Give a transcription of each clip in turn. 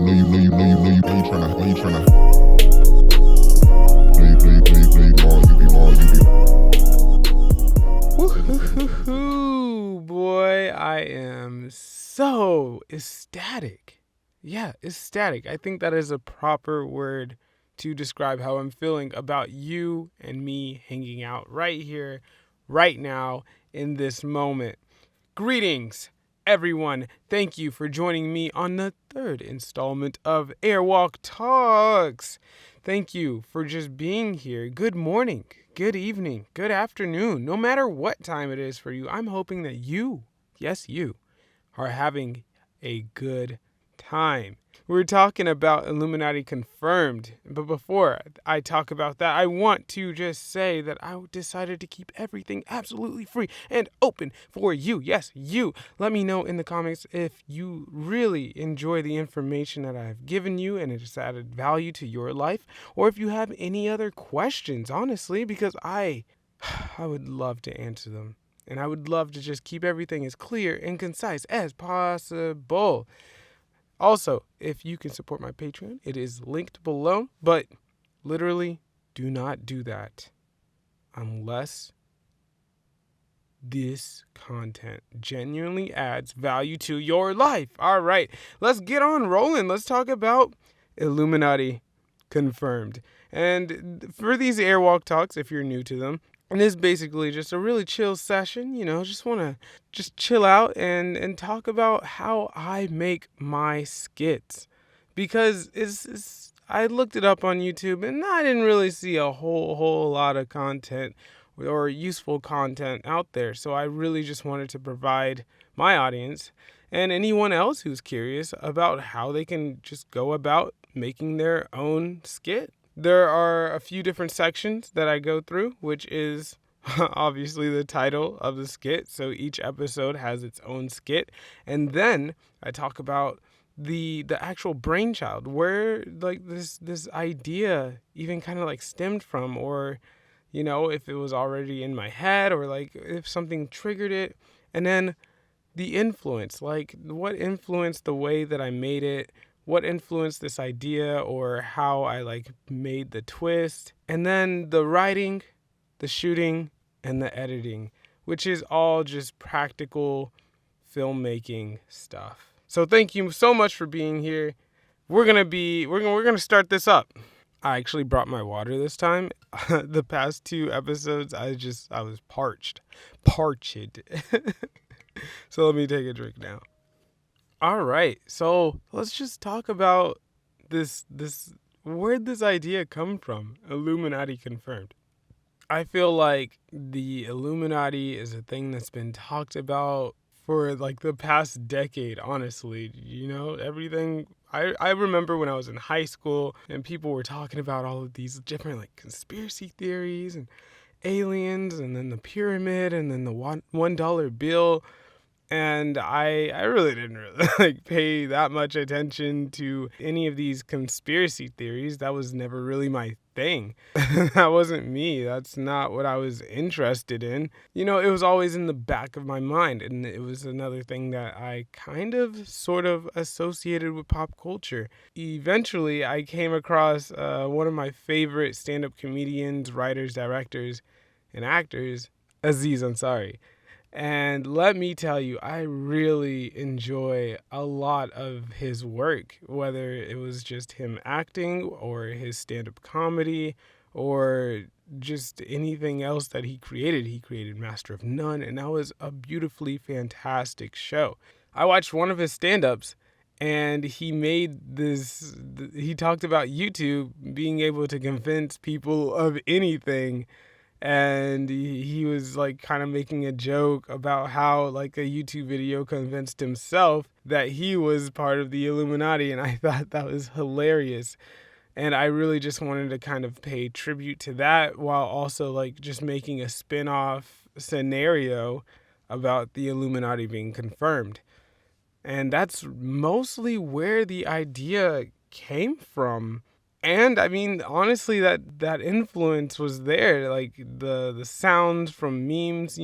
Woohoo, boy, I am so ecstatic. Yeah, ecstatic. I think that is a proper word to describe how I'm feeling about you and me hanging out right here, right now, in this moment. Greetings, everyone. Thank you for joining me on the third installment of Airwalk Talks. Thank you for just being here. Good morning, good evening, good afternoon. No matter what time it is for you, I'm hoping that you, yes, you, are having a good time. We're talking about Illuminati Confirmed, but before I talk about that, I want to just say that I decided to keep everything absolutely free and open for you. Yes, you. Let me know in the comments if you really enjoy the information that I've given you and it has added value to your life, or if you have any other questions, honestly, because I would love to answer them. And I would love to just keep everything as clear and concise as possible. Also, if you can support my Patreon, it is linked below, but literally do not do that unless this content genuinely adds value to your life. All right, let's get on rolling. Let's talk about Illuminati Confirmed. And for these Airwalk Talks, if you're new to them, and this is basically just a really chill session, just want to just chill out and talk about how I make my skits. Because I looked it up on YouTube and I didn't really see a whole lot of content or useful content out there. So I really just wanted to provide my audience and anyone else who's curious about how they can just go about making their own skit. There are a few different sections that I go through, which is obviously the title of the skit. So each episode has its own skit. And then I talk about the actual brainchild, where like this idea even kind of like stemmed from, or if it was already in my head, or like if something triggered it. And then the influence, like what influenced the way that I made it, what influenced this idea, or how I like made the twist. And then the writing, the shooting, and the editing, which is all just practical filmmaking stuff. So thank you so much for being here. We're gonna start this up. I actually brought my water this time. The past two episodes, I was parched. So let me take a drink now. All right, so let's just talk about this. Where'd this idea come from? Illuminati Confirmed. I feel like the Illuminati is a thing that's been talked about for like the past decade, honestly. Everything. I remember when I was in high school and people were talking about all of these different like conspiracy theories and aliens, and then the pyramid, and then the $1 bill. And I really didn't really like pay that much attention to any of these conspiracy theories. That was never really my thing. That wasn't me. That's not what I was interested in. It was always in the back of my mind. And it was another thing that I kind of sort of associated with pop culture. Eventually, I came across one of my favorite stand-up comedians, writers, directors, and actors, Aziz Ansari. And let me tell you, I really enjoy a lot of his work, whether it was just him acting or his stand-up comedy or just anything else that he created. He created Master of None, and that was a beautifully fantastic show. I watched one of his stand-ups, and he talked about YouTube being able to convince people of anything. And he was like kind of making a joke about how like a YouTube video convinced himself that he was part of the Illuminati, and I thought that was hilarious. And I really just wanted to kind of pay tribute to that while also like just making a spin-off scenario about the Illuminati being confirmed. And that's mostly where the idea came from. And I mean, honestly, that influence was there. Like the sounds from memes,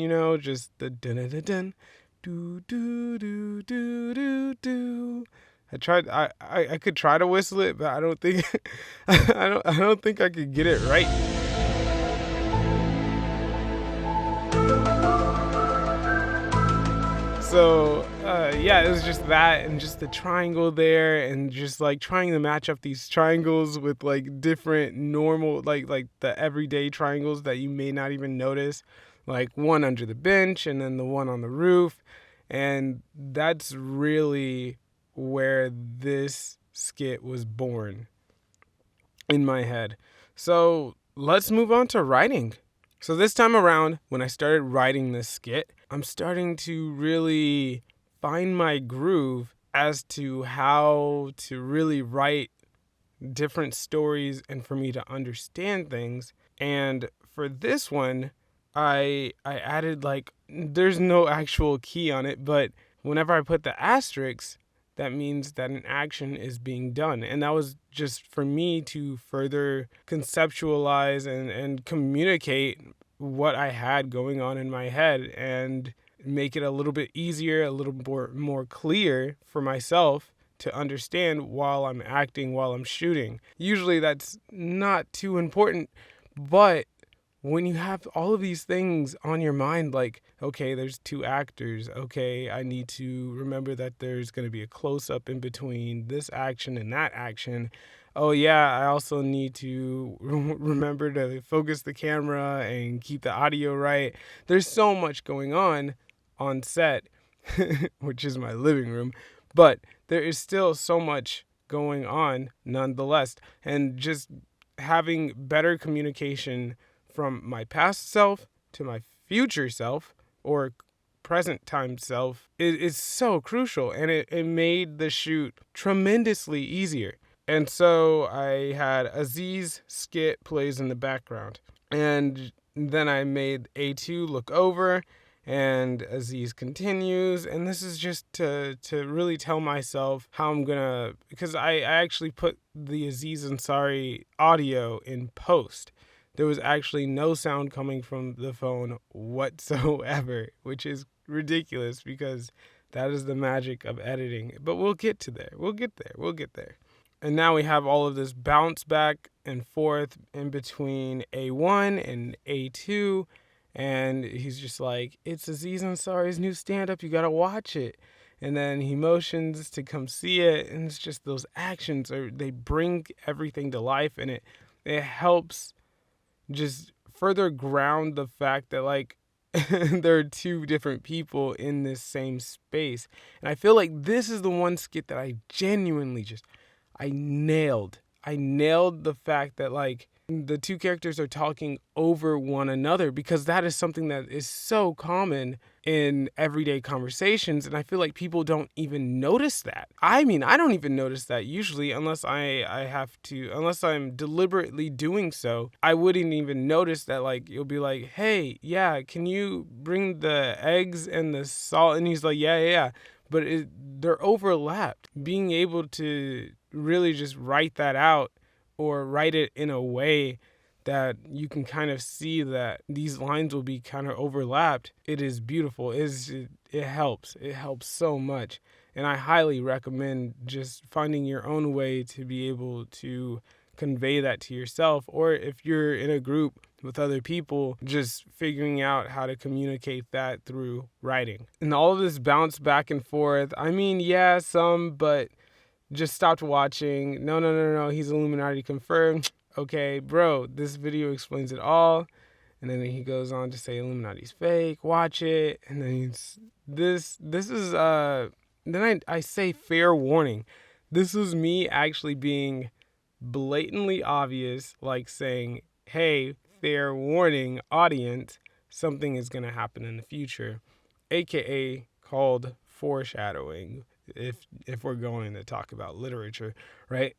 just the dun dun dun, do do do do do do, I could try to whistle it, but I don't think I don't think I could get it right. So yeah, it was just that and just the triangle there and just like trying to match up these triangles with like different normal like the everyday triangles that you may not even notice, like one under the bench and then the one on the roof. And that's really where this skit was born in my head. So let's move on to writing. So this time around, when I started writing this skit, I'm starting to really find my groove as to how to really write different stories and for me to understand things. And for this one, I added like there's no actual key on it, but whenever I put the asterisk, that means that an action is being done. And that was just for me to further conceptualize and communicate what I had going on in my head and make it a little bit easier, a little more clear for myself to understand while I'm acting, while I'm shooting. Usually that's not too important, but when you have all of these things on your mind, like, okay, there's two actors. Okay, I need to remember that there's going to be a close up in between this action and that action. Oh, yeah, I also need to remember to focus the camera and keep the audio right. There's so much going on set, which is my living room, but there is still so much going on nonetheless. And just having better communication from my past self to my future self or present time self is so crucial, and it made the shoot tremendously easier. And so I had Aziz skit plays in the background, and then I made A2 look over and Aziz continues, and this is just to really tell myself how I'm gonna, because I actually put the Aziz Ansari audio in post. There was actually no sound coming from the phone whatsoever, which is ridiculous because that is the magic of editing. But we'll get to there. We'll get there. And now we have all of this bounce back and forth in between A1 and A2. And he's just like, it's Aziz Ansari's new stand-up. You got to watch it. And then he motions to come see it. And it's just those actions, they bring everything to life. And it helps just further ground the fact that like there are two different people in this same space. And I feel like this is the one skit that I genuinely I nailed. I nailed the fact that like the two characters are talking over one another, because that is something that is so common in everyday conversations, and I feel like people don't even notice that. I mean, I don't even notice that usually unless unless I'm deliberately doing so. I wouldn't even notice that. Like, you'll be like, hey, yeah, can you bring the eggs and the salt? And he's like, yeah. But they're overlapped. Being able to really just write that out or write it in a way that you can kind of see that these lines will be kind of overlapped, it is beautiful. It helps. It helps so much. And I highly recommend just finding your own way to be able to convey that to yourself, or if you're in a group with other people, just figuring out how to communicate that through writing. And all of this bounce back and forth, I mean, yeah, some, but just stopped watching. No, he's Illuminati confirmed. Okay, bro, this video explains it all. And then he goes on to say Illuminati's fake, watch it. And then this is then I say fair warning. This was me actually being blatantly obvious, like saying, hey, fair warning, audience, something is going to happen in the future, aka called foreshadowing, if we're going to talk about literature, right?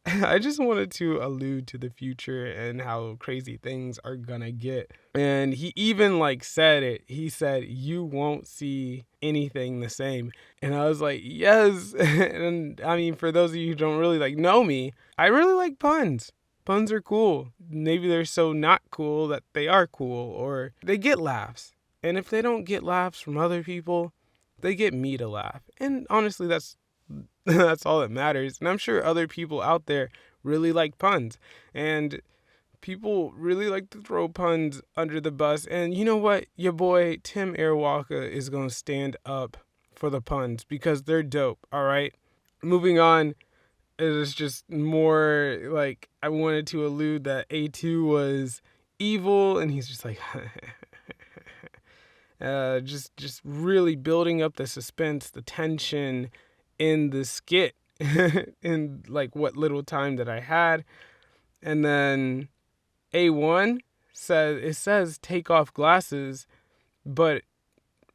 I just wanted to allude to the future and how crazy things are gonna get. And he even like said it. He said, you won't see anything the same. And I was like, yes. And I mean, for those of you who don't really like know me, I really like puns. Puns are cool. Maybe they're so not cool that they are cool, or they get laughs. And if they don't get laughs from other people, they get me to laugh. And honestly, that's That's all that matters. And I'm sure other people out there really like puns. And people really like to throw puns under the bus. And you know what? Your boy Tim Airwalker is going to stand up for the puns because they're dope. All right. Moving on, it is just more like I wanted to allude that A2 was evil, and he's just like, just really building up the suspense, the tension in the skit, in like what little time that I had. And then A1 says take off glasses, but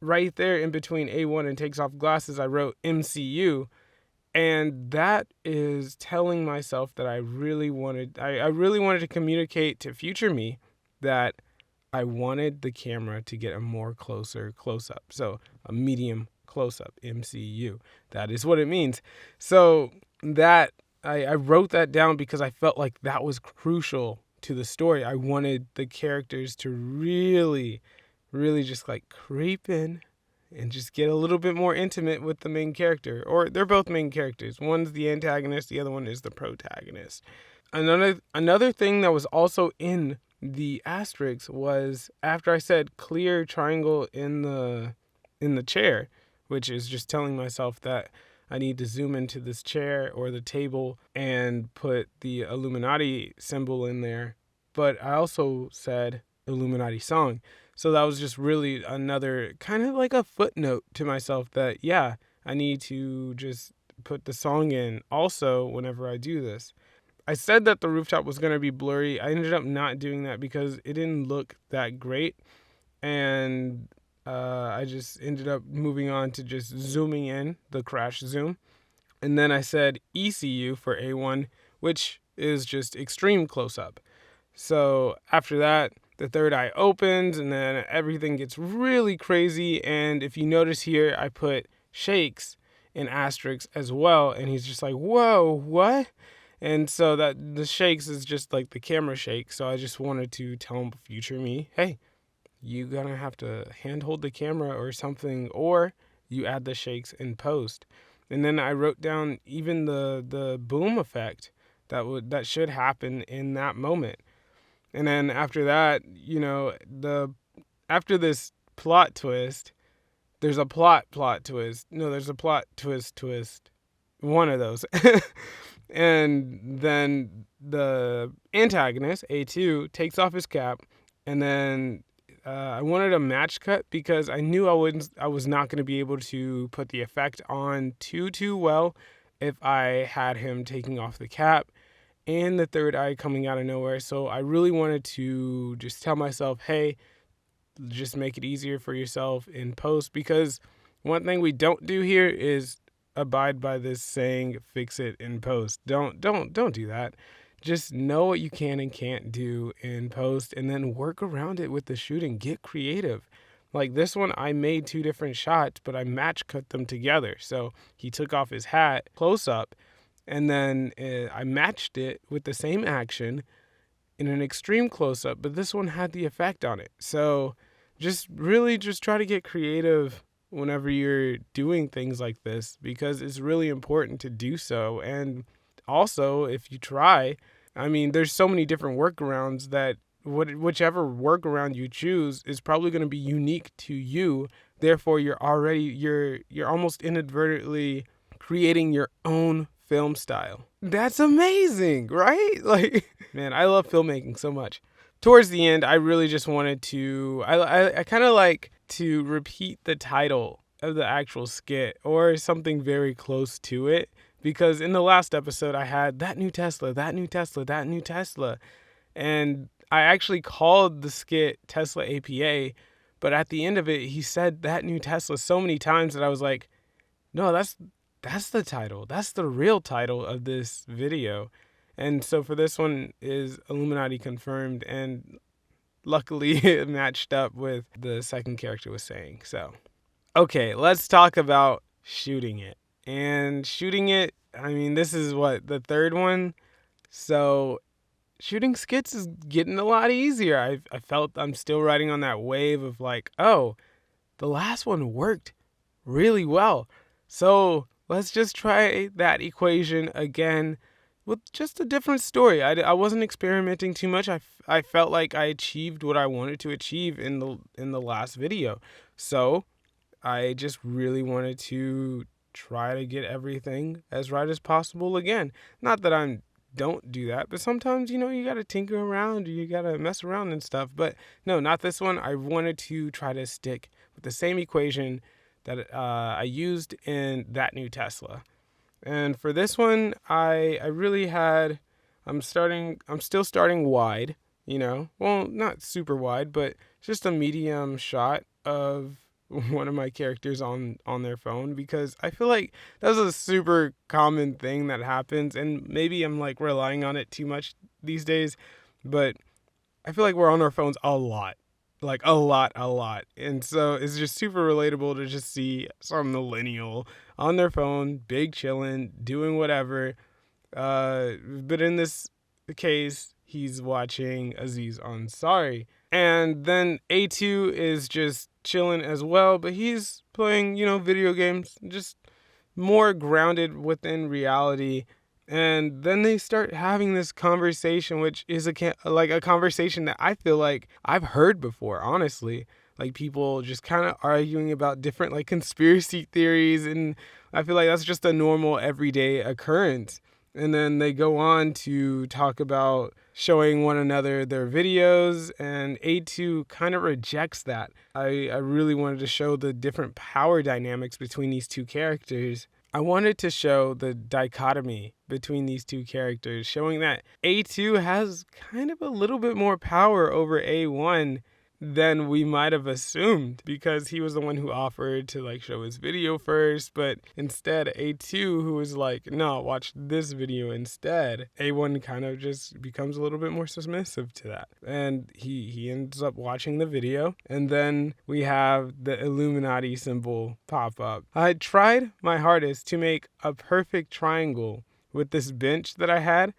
right there in between A1 and takes off glasses, I wrote MCU. And that is telling myself that I really wanted to communicate to future me that I wanted the camera to get a more closer close-up. So a medium close-up, MCU. That is what it means. So that I wrote that down because I felt like that was crucial to the story. I wanted the characters to really, really just like creep in and just get a little bit more intimate with the main character. Or they're both main characters. One's the antagonist, the other one is the protagonist. Another thing that was also in the asterisk was after I said clear triangle in the chair, which is just telling myself that I need to zoom into this chair or the table and put the Illuminati symbol in there. But I also said Illuminati song. So that was just really another kind of like a footnote to myself that, yeah, I need to just put the song in also whenever I do this. I said that the rooftop was going to be blurry. I ended up not doing that because it didn't look that great. And I just ended up moving on to just zooming in, the crash zoom. And then I said ECU for A1, which is just extreme close-up. So after that, the third eye opens and then everything gets really crazy. And if you notice here, I put shakes in asterisks as well. And he's just like, whoa, what? And so that the shakes is just like the camera shake. So I just wanted to tell future me, hey, you're going to have to handhold the camera or something, or you add the shakes in post. And then I wrote down even the boom effect that should happen in that moment. And then after that, after this plot twist, there's a plot twist. No, there's a plot twist. One of those. And then the antagonist, A2, takes off his cap. And then I wanted a match cut because I knew I was not going to be able to put the effect on too well if I had him taking off the cap and the third eye coming out of nowhere. So I really wanted to just tell myself, hey, just make it easier for yourself in post, because one thing we don't do here is abide by this saying, fix it in post. Don't do that. Just know what you can and can't do in post and then work around it with the shooting. Get creative. Like this one, I made 2 different shots, but I match cut them together. So he took off his hat close up, and then I matched it with the same action in an extreme close-up, but this one had the effect on it. So just try to get creative whenever you're doing things like this, because it's really important to do so. And also, if you try, I mean, there's so many different workarounds that whichever workaround you choose is probably going to be unique to you. Therefore, you're almost inadvertently creating your own film style. That's amazing, right? Like, man, I love filmmaking so much. Towards the end, I really just wanted to, I kind of like to repeat the title of the actual skit or something very close to it, because in the last episode I had that new Tesla, that new Tesla, that new Tesla. And I actually called the skit Tesla APA, but at the end of it, he said that new Tesla so many times that I was like, no, that's the title. That's the real title of this video. And so for this one is Illuminati Confirmed, and luckily it matched up with the second character was saying. So, okay, let's talk about shooting it. And shooting it, I mean, this is the third one. So shooting skits is getting a lot easier. I felt I'm still riding on that wave of like, oh, the last one worked really well. So let's just try that equation again with just a different story. I wasn't experimenting too much. I felt like I achieved what I wanted to achieve in the last video. So I just really wanted to try to get everything as right as possible again. Not that I don't do that, but sometimes, you got to tinker around, you got to mess around and stuff. But no, not this one. I wanted to try to stick with the same equation that I used in That New Tesla. And for this one, I really had, I'm still starting wide, well, not super wide, but just a medium shot of one of my characters on their phone, because I feel like that's a super common thing that happens, and maybe I'm like relying on it too much these days, but I feel like we're on our phones a lot. Like a lot. And so it's just super relatable to just see some millennial on their phone, big chillin', doing whatever. But in this case, he's watching Aziz Ansari. And then A2 is just chilling as well, but he's playing, video games, just more grounded within reality. And then they start having this conversation, which is like a conversation that I feel like I've heard before, honestly. Like people just kind of arguing about different like conspiracy theories, and I feel like that's just a normal everyday occurrence. And then they go on to talk about showing one another their videos, and A2 kind of rejects that. I really wanted to show the different power dynamics between these two characters. I wanted to show the dichotomy between these two characters, showing that A2 has kind of a little bit more power over A1 than we might have assumed, because he was the one who offered to like show his video first, but instead A2, who was like, no, watch this video instead, A1 kind of just becomes a little bit more submissive to that, and he ends up watching the video, and then we have the Illuminati symbol pop up. I tried my hardest to make a perfect triangle with this bench that I had,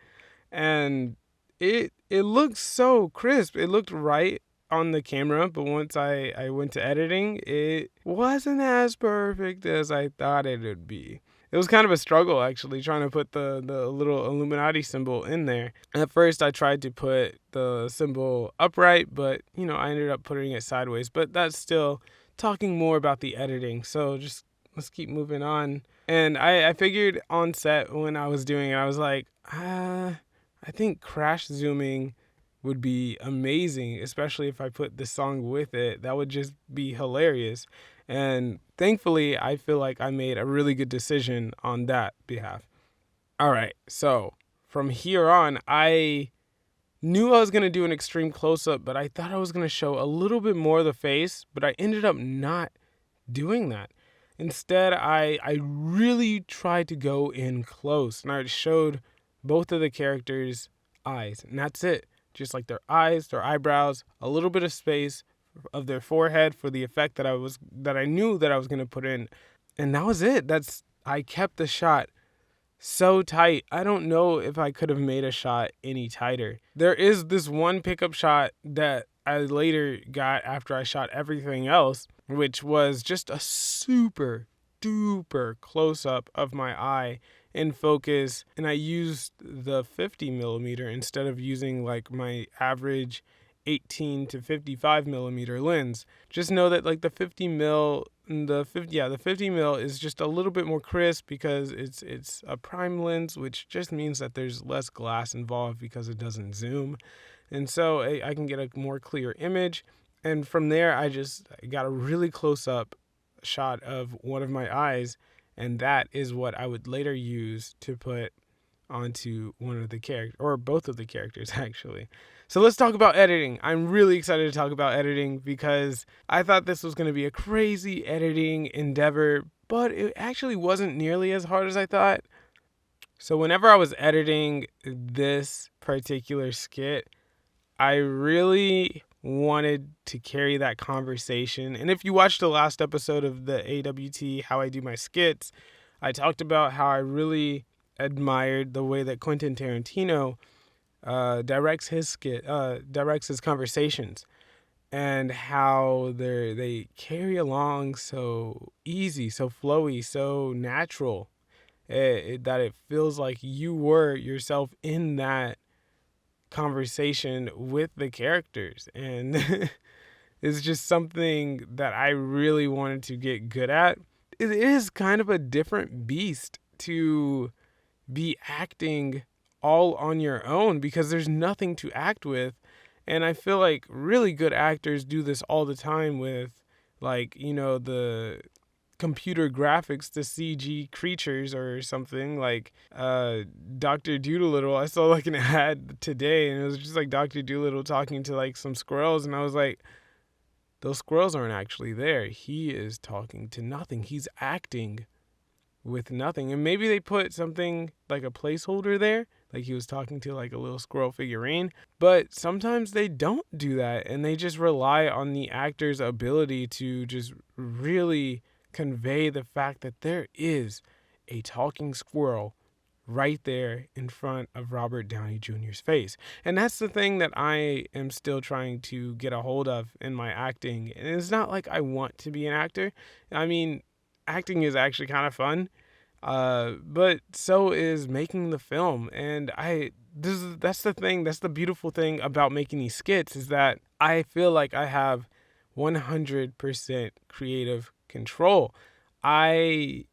and it looked so crisp. It looked right on the camera, but once I went to editing, it wasn't as perfect as I thought it would be. It was kind of a struggle, actually, trying to put the little Illuminati symbol in there. At first, I tried to put the symbol upright, but, I ended up putting it sideways. But that's still talking more about the editing, so just let's keep moving on. And I figured on set when I was doing it, I was like, I think crash zooming would be amazing, especially if I put the song with it. That would just be hilarious. And thankfully, I feel like I made a really good decision on that behalf. All right, so from here on, I knew I was going to do an extreme close-up, but I thought I was going to show a little bit more of the face, but I ended up not doing that. Instead, I really tried to go in close, and I showed both of the characters' eyes, and that's it. Just like their eyes, their eyebrows, a little bit of space of their forehead for the effect that I knew that I was going to put in. And that was it. I kept the shot so tight. I don't know if I could have made a shot any tighter. There is this one pickup shot that I later got after I shot everything else, which was just a super duper close up of my eye in focus, and I used the 50 millimeter instead of using like my average 18 to 55 millimeter lens. Just know that like the 50 mil is just a little bit more crisp because it's a prime lens, which just means that there's less glass involved because it doesn't zoom, and so I can get a more clear image. And from there, I got a really close up shot of one of my eyes, and that is what I would later use to put onto one of the characters, or both of the characters, actually. So let's talk about editing. I'm really excited to talk about editing because I thought this was going to be a crazy editing endeavor, but it actually wasn't nearly as hard as I thought. So whenever I was editing this particular skit, I really wanted to carry that conversation. And if you watched the last episode of the AWT, How I Do My Skits, I talked about how I really admired the way that Quentin Tarantino directs his conversations, and how they carry along so easy, so flowy, so natural. that it feels like you were yourself in that conversation with the characters. And it's just something that I really wanted to get good at. It is kind of a different beast to be acting all on your own because there's nothing to act with. And I feel like really good actors do this all the time with, like, the computer graphics, the CG creatures or something like Dr. Doolittle. I saw like an ad today and it was just like Dr. Doolittle talking to like some squirrels, and I was like, those squirrels aren't actually there. He is talking to nothing. He's acting with nothing. And maybe they put something like a placeholder there, like he was talking to like a little squirrel figurine. But sometimes they don't do that, and they just rely on the actor's ability to just really convey the fact that there is a talking squirrel right there in front of Robert Downey Jr.'s face. And that's the thing that I am still trying to get a hold of in my acting. And it's not like I want to be an actor. I mean, acting is actually kind of fun. But so is making the film. And that's the thing, that's the beautiful thing about making these skits, is that I feel like I have 100% creative control. I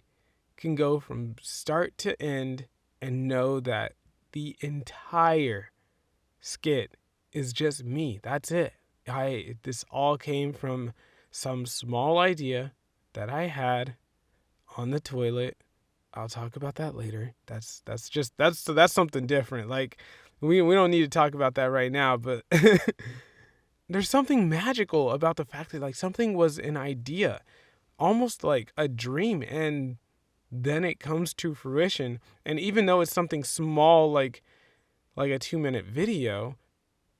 can go from start to end and know that the entire skit is just me. That's it. This all came from some small idea that I had on the toilet. I'll talk about that later. That's something different. Like we don't need to talk about that right now, but there's something magical about the fact that like something was an idea, almost like a dream, and then it comes to fruition. And even though it's something small, like a 2-minute video,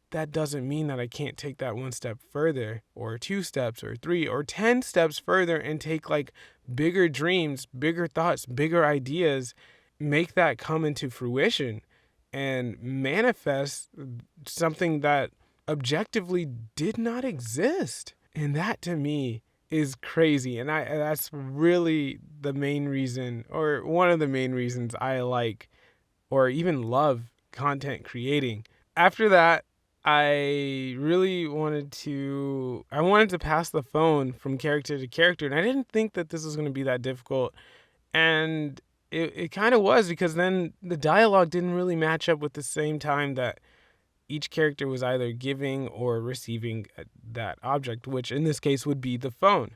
that doesn't mean that I can't take that one step further, or 2 steps, or 3, or 10 steps further, and take like bigger dreams, bigger thoughts, bigger ideas, make that come into fruition and manifest something that objectively did not exist. And that to me is crazy. And that's really the main reason, or one of the main reasons I like or even love content creating. After that, I really wanted to pass the phone from character to character, and I didn't think that this was going to be that difficult. And it kind of was, because then the dialogue didn't really match up with the same time that each character was either giving or receiving that object, which in this case would be the phone.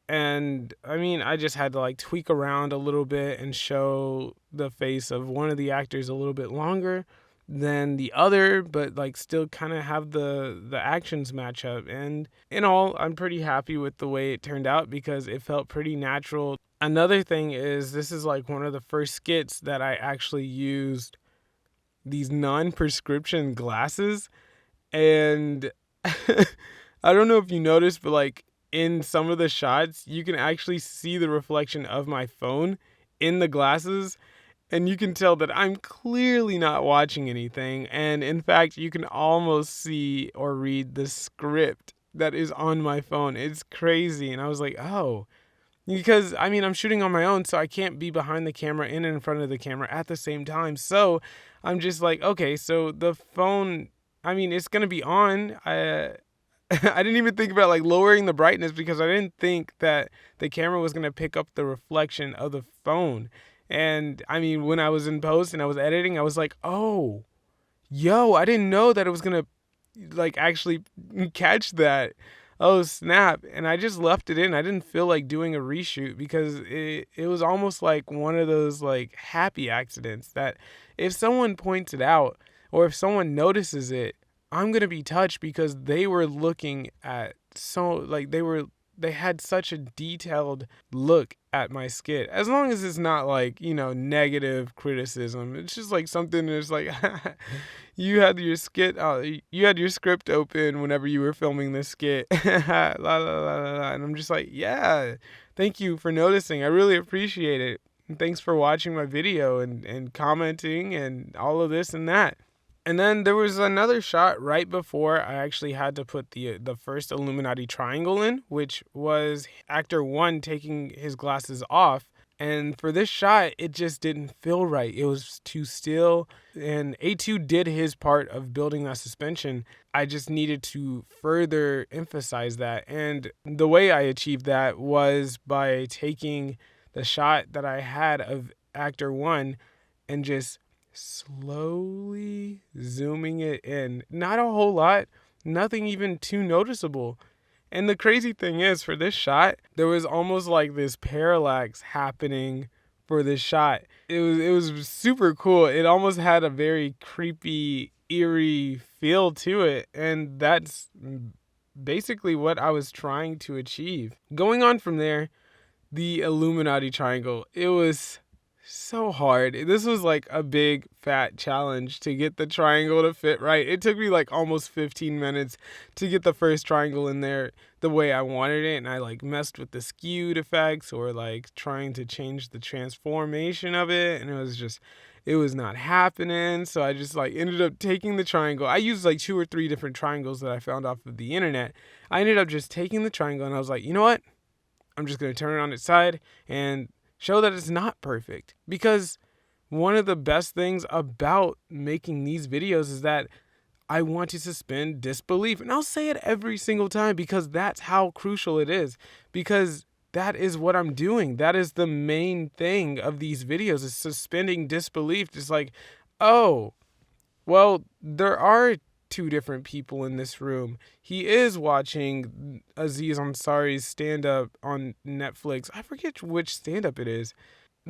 And I mean, I just had to like tweak around a little bit and show the face of one of the actors a little bit longer than the other, but like still kind of have the actions match up. And in all, I'm pretty happy with the way it turned out because it felt pretty natural. Another thing is, this is like one of the first skits that I actually used these non-prescription glasses. And I don't know if you noticed, but like in some of the shots, you can actually see the reflection of my phone in the glasses. And you can tell that I'm clearly not watching anything. And in fact, you can almost see or read the script that is on my phone. It's crazy. And I was like, oh, because I mean, I'm shooting on my own, so I can't be behind the camera and in front of the camera at the same time. So I'm just like, okay, so the phone, I mean, it's going to be on. I didn't even think about like lowering the brightness because I didn't think that the camera was going to pick up the reflection of the phone. And I mean, when I was in post and I was editing, I was like, oh, yo, I didn't know that it was going to like actually catch that. Oh, snap. And I just left it in. I didn't feel like doing a reshoot because it was almost like one of those like happy accidents that if someone points it out or if someone notices it, I'm going to be touched because they were looking at they had such a detailed look at my skit. As long as it's not like, negative criticism. It's just like something that's like, you had your script open whenever you were filming this skit. La, la, la, la, la. And I'm just like, yeah, thank you for noticing. I really appreciate it. And thanks for watching my video and commenting and all of this and that. And then there was another shot right before I actually had to put the first Illuminati triangle in, which was actor 1 taking his glasses off. And for this shot, it just didn't feel right. It was too still. And A2 did his part of building that suspension. I just needed to further emphasize that. And the way I achieved that was by taking the shot that I had of actor one and just slowly zooming it in. Not a whole lot, nothing even too noticeable. And the crazy thing is, for this shot, there was almost like this parallax happening for this shot. It was super cool. It almost had a very creepy, eerie feel to it, and that's basically what I was trying to achieve. Going on from there, the Illuminati triangle. It was so hard. This was like a big fat challenge to get the triangle to fit right. It took me like almost 15 minutes to get the first triangle in there the way I wanted it, and I like messed with the skewed effects or like trying to change the transformation of it, and it was not happening. So I just like ended up taking the triangle. I used like 2 or 3 different triangles that I found off of the internet. I ended up just taking the triangle and I was like, you know what? I'm just going to turn it on its side and show that it's not perfect. Because one of the best things about making these videos is that I want to suspend disbelief. And I'll say it every single time because that's how crucial it is. Because that is what I'm doing. That is the main thing of these videos, is suspending disbelief. Just like, oh, well, there are 2 different people in this room. He is watching Aziz Ansari's stand-up on Netflix. I forget which stand-up it is.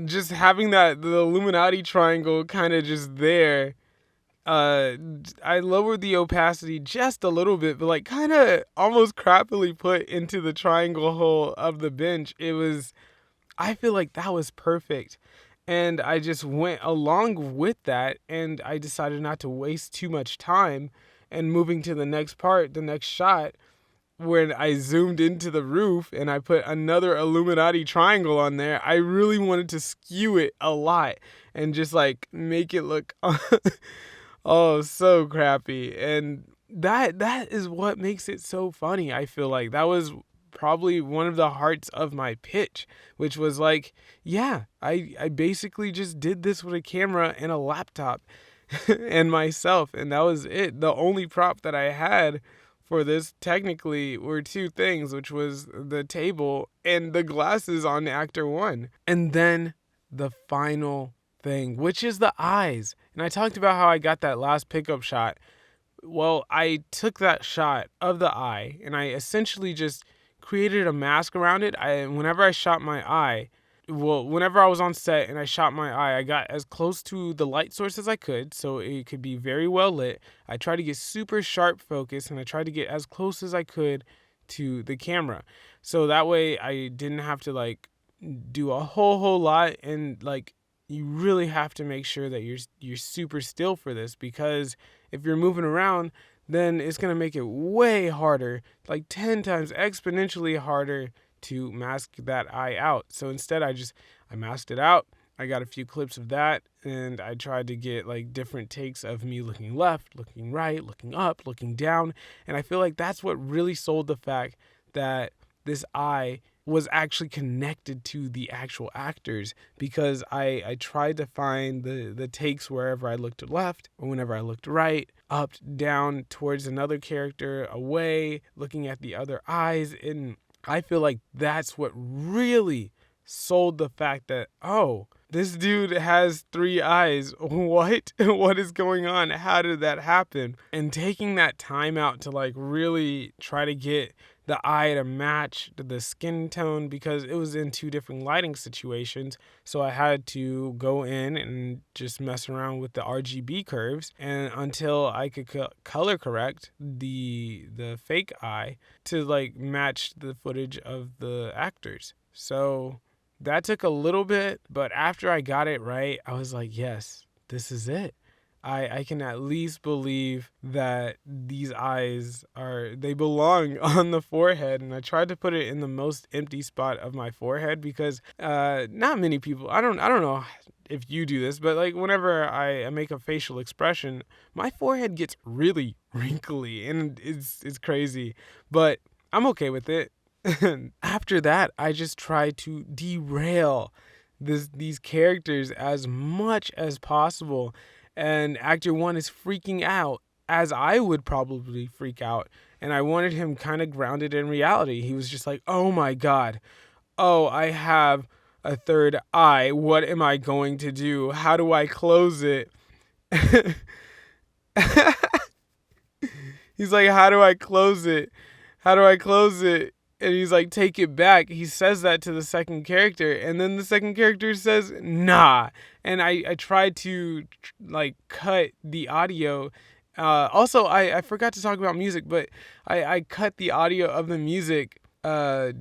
Just having the Illuminati triangle kind of just there. I lowered the opacity just a little bit, but like kind of almost crappily put into the triangle hole of the bench. I feel like that was perfect. And I just went along with that, and I decided not to waste too much time. And moving to the next part, the next shot, when I zoomed into the roof and I put another Illuminati triangle on there, I really wanted to skew it a lot and just like make it look oh, so crappy. And that is what makes it so funny. I feel like that was probably one of the hearts of my pitch, which was like, yeah, I basically just did this with a camera and a laptop and myself, and that was it. The only prop that I had for this technically were 2 things, which was the table and the glasses on actor one. And then the final thing, which is the eyes. And I talked about how I got that last pickup shot. Well, I took that shot of the eye and I essentially just created a mask around it. Whenever I shot my eye, whenever I was on set and I shot my eye, I got as close to the light source as I could, so it could be very well lit. I tried to get super sharp focus, and I tried to get as close as I could to the camera. So that way I didn't have to like do a whole lot, and like you really have to make sure that you're super still for this, because if you're moving around, then it's going to make it way harder, like 10 times exponentially harder to mask that eye out. So instead I masked it out. I got a few clips of that, and I tried to get like different takes of me looking left, looking right, looking up, looking down. And I feel like that's what really sold the fact that this eye was actually connected to the actual actors, because I tried to find the takes wherever I looked left or whenever I looked right, up, down, towards another character, away, looking at the other eyes. And I feel like that's what really sold the fact that, oh, this dude has 3 eyes. What? What is going on? How did that happen? And taking that time out to like really try to get the eye to match the skin tone, because it was in 2 different lighting situations. So I had to go in and just mess around with the RGB curves, and until I could color correct the fake eye to like match the footage of the actors. So that took a little bit, but after I got it right, I was like, yes, this is it. I can at least believe that these eyes they belong on the forehead. And I tried to put it in the most empty spot of my forehead, because not many people, I don't know if you do this, but like whenever I make a facial expression, my forehead gets really wrinkly and it's crazy, but I'm okay with it. After that, I just tried to derail these characters as much as possible. And actor one is freaking out, as I would probably freak out. And I wanted him kind of grounded in reality. He was just like, oh my God, oh, I have a third eye. What am I going to do? How do I close it? He's like, how do I close it? How do I close it? And he's like, take it back. He says that to the second character. And then the second character says, nah. And I tried to like cut the audio. Also, I forgot to talk about music, but I cut the audio of the music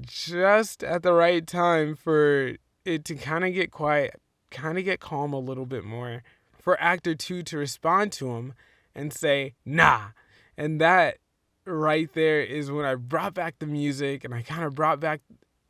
just at the right time for it to kind of get quiet, kind of get calm a little bit more. For actor two to respond to him and say, nah. And that right there is when I brought back the music, and I kind of brought back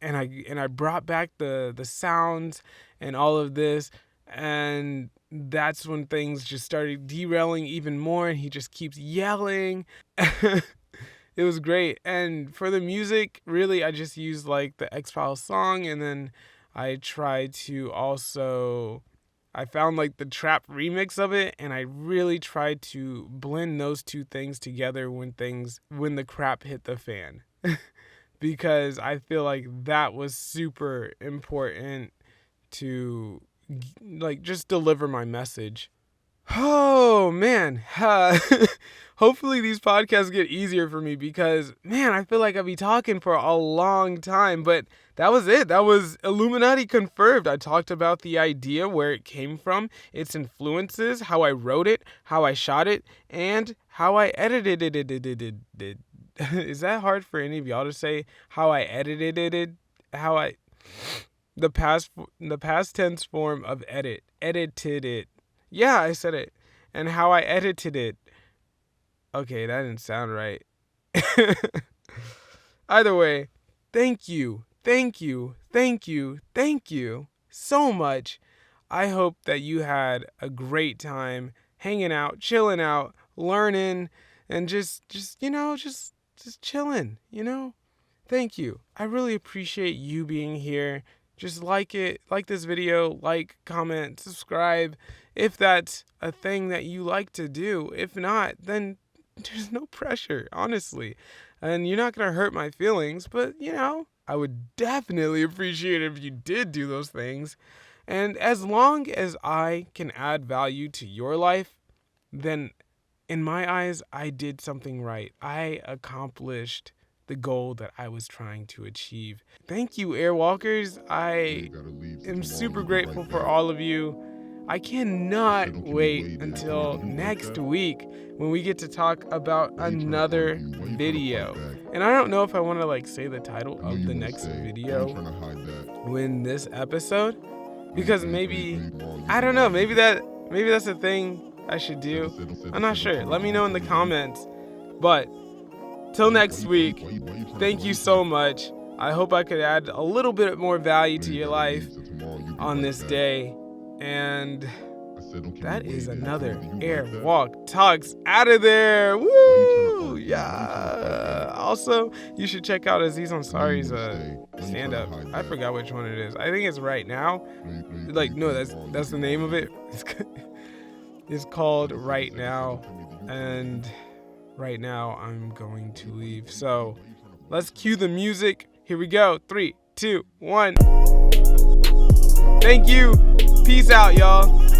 and I brought back the sounds and all of this, and that's when things just started derailing even more, and he just keeps yelling. It was great. And for the music, really, I just used like the X-Files song, and then I tried to also, I found like the trap remix of it, and I really tried to blend those two things together when the crap hit the fan. Because I feel like that was super important to like just deliver my message. Oh man. Hopefully these podcasts get easier for me, because man, I feel like I'll be talking for a long time. But that was it. That was Illuminati Confirmed. I talked about the idea, where it came from, its influences, how I wrote it, how I shot it, and how I edited it. Is that hard for any of y'all to say? How I edited it? How I the past tense form of edited it. Yeah, I said it. And how I edited it. Okay, that didn't sound right. Either way, thank you so much. I hope that you had a great time hanging out, chilling out, learning, and just chilling, Thank you. I really appreciate you being here. Just like this video, like, comment, subscribe, if that's a thing that you like to do. If not, then there's no pressure, honestly. And you're not going to hurt my feelings, but, I would definitely appreciate it if you did do those things. And as long as I can add value to your life, then in my eyes, I did something right. I accomplished the goal that I was trying to achieve. Thank you, Airwalkers. I am super grateful for all of you. I cannot wait until next week when we get to talk about another video. And I don't know if I want to like say the title of the next video when this episode, because maybe, I don't know, maybe that's a thing I should do. I'm not sure. Let me know in the comments. But till next week, thank you so much. I hope I could add a little bit more value to your life on this day. And that is another Airwalk Talks out of there. Woo! Yeah. Also, you should check out Aziz Ansari's stand-up. I forgot which one it is. I think it's Right Now. Like, no, that's the name of it. It's called Right Now. And right now, I'm going to leave. So let's cue the music. Here we go. 3, 2, 1. Thank you. Peace out, y'all.